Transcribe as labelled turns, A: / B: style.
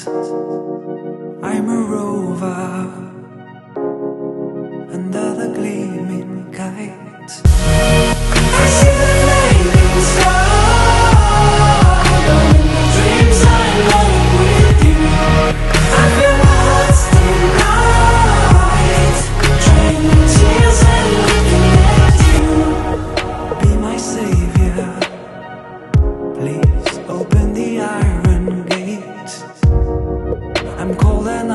A: I'm a rover under the gleaming kite. I see the fading star, dreams I long with you. I feel my heart still bright, draining tears and looking at you. Be my savior, please open the iron gate. I'm cold and